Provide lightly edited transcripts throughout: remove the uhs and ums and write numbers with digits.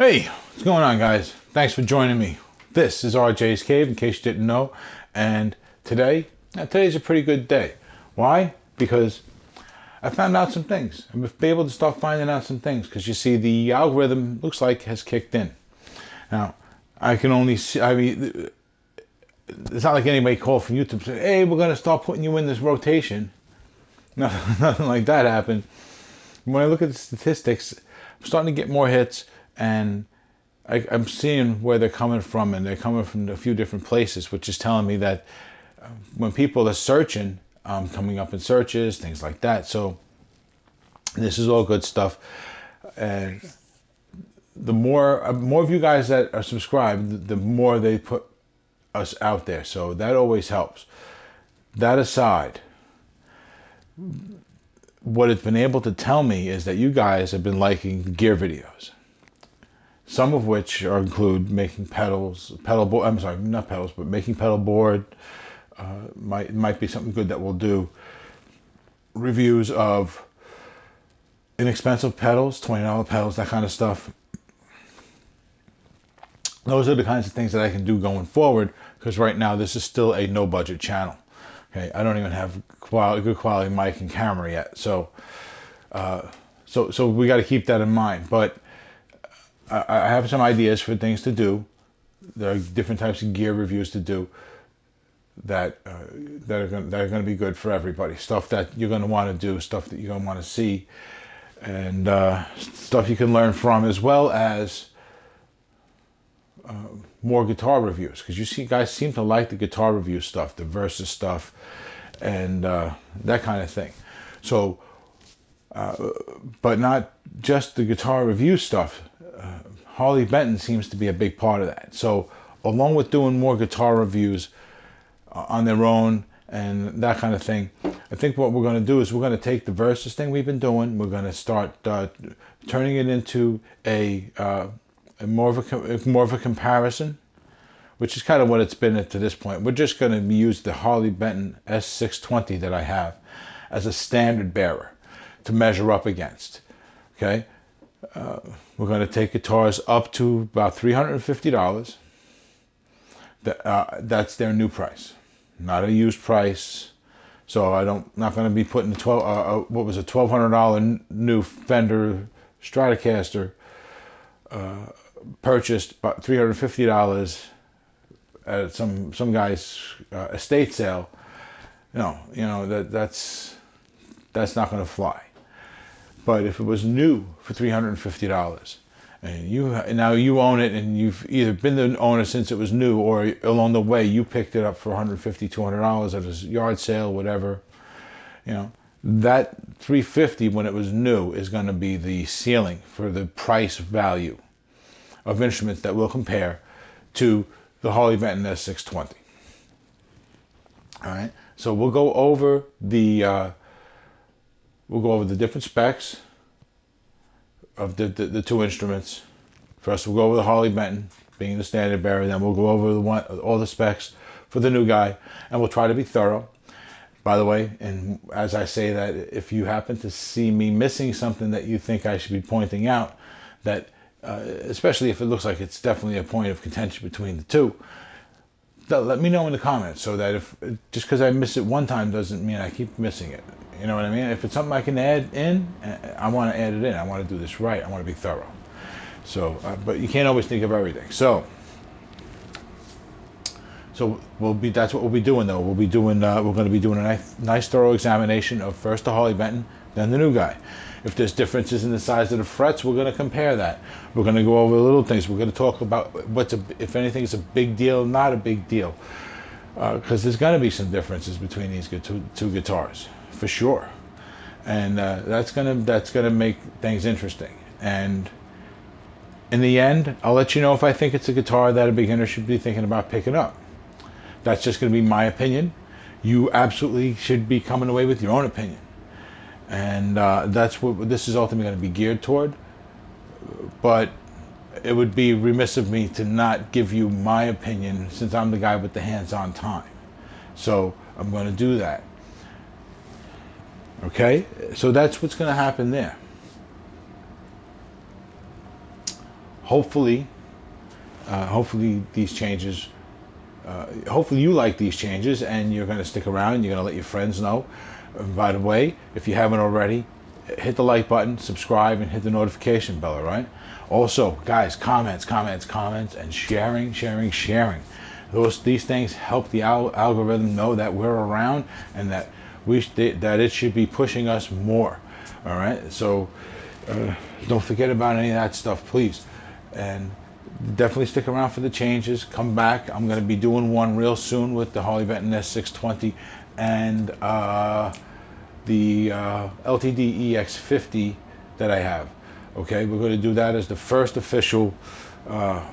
Hey, what's going on, guys? Thanks for joining me. This is RJ's Cave, in case you didn't know. And today's a pretty good day. Why? Because I found out some things. I'm able to start finding out some things because you see, the algorithm looks like has kicked in. Now, I can only see. I mean, it's not like anybody called from YouTube and said, "Hey, we're going to start putting you in this rotation." Nothing like that happened. When I look at the statistics, I'm starting to get more hits, and I'm seeing where they're coming from, and they're coming from a few different places, which is telling me that when people are searching, coming up in searches, things like that. So this is all good stuff. And the more of you guys that are subscribed, the more they put us out there. So that always helps. That aside, what it's been able to tell me is that you guys have been liking gear videos. Some of which include making pedal board. I'm sorry, not pedals, but making pedal board. Might be something good that we'll do. Reviews of inexpensive pedals, $20 pedals, that kind of stuff. Those are the kinds of things that I can do going forward, because right now this is still a no budget channel. Okay, I don't even have good quality mic and camera yet, so we got to keep that in mind. But I have some ideas for things to do. There are different types of gear reviews to do that are going to be good for everybody. Stuff that you're going to want to do, stuff that you're going to want to see, and stuff you can learn from, as well as more guitar reviews, because you see guys seem to like the guitar review stuff, the versus stuff, and that kind of thing. So but not just the guitar review stuff. Harley Benton seems to be a big part of that. So along with doing more guitar reviews on their own and that kind of thing, I think what we're going to do is we're going to take the versus thing we've been doing, we're going to start turning it into a more of a comparison, which is kind of what it's been to this point. We're just going to use the Harley Benton S620 that I have as a standard bearer to measure up against. Okay, we're going to take guitars up to about $350. That's their new price, not a used price. So not going to be putting $1,200 new Fender Stratocaster purchased about $350 at some guy's estate sale. That's not going to fly. But if it was new for $350, and you own it, and you've either been the owner since it was new, or along the way you picked it up for $150, $200 at a yard sale, whatever, that $350 when it was new is going to be the ceiling for the price value of instruments that will compare to the Harley Benton S620. All right, so we'll go over the different specs of the two instruments. First, we'll go over the Harley Benton being the standard bearer. Then we'll go over all the specs for the new guy, and we'll try to be thorough. By the way, and as I say that, if you happen to see me missing something that you think I should be pointing out, that especially if it looks like it's definitely a point of contention between the two, let me know in the comments, so that if just because I miss it one time doesn't mean I keep missing it. You know what I mean? If it's something I can add in, I want to add it in. I want to do this right. I want to be thorough. So, but you can't always think of everything. So that's what we'll be doing, though. We're going to be doing a nice thorough examination of first the Harley Benton, then the new guy. If there's differences in the size of the frets, we're going to compare that. We're going to go over little things. We're going to talk about if anything is a big deal, not a big deal, because there's going to be some differences between these two guitars, for sure, and that's gonna make things interesting. And in the end, I'll let you know if I think it's a guitar that a beginner should be thinking about picking up. That's just going to be my opinion. You absolutely should be coming away with your own opinion. And that's what this is ultimately going to be geared toward. But it would be remiss of me to not give you my opinion, since I'm the guy with the hands-on time. So I'm going to do that. Okay? So that's what's going to happen there. hopefully these changes, hopefully you like these changes and you're going to stick around and you're going to let your friends know. And by the way, if you haven't already, hit the like button, subscribe, and hit the notification bell, all right? Also, guys, comments, and sharing. These things help the algorithm know that we're around and that that it should be pushing us more, all right? So don't forget about any of that stuff, please. And definitely stick around for the changes. Come back. I'm going to be doing one real soon with the Harley Benton S620 and the LTD EX50 that I have. Okay, we're going to do that as the first official. I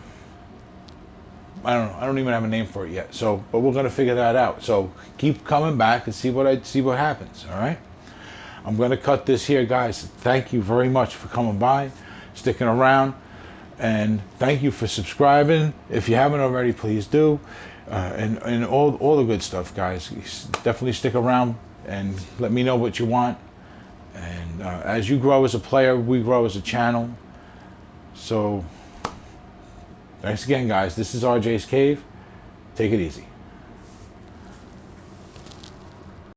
don't even have a name for it yet. So, but we're going to figure that out. So keep coming back and see what happens. All right. I'm going to cut this here, guys. Thank you very much for coming by, sticking around, and thank you for subscribing. If you haven't already, please do, and all the good stuff, guys. Definitely stick around and let me know what you want. And as you grow as a player, we grow as a channel. So thanks again, guys. This is RJ's Cave. Take it easy.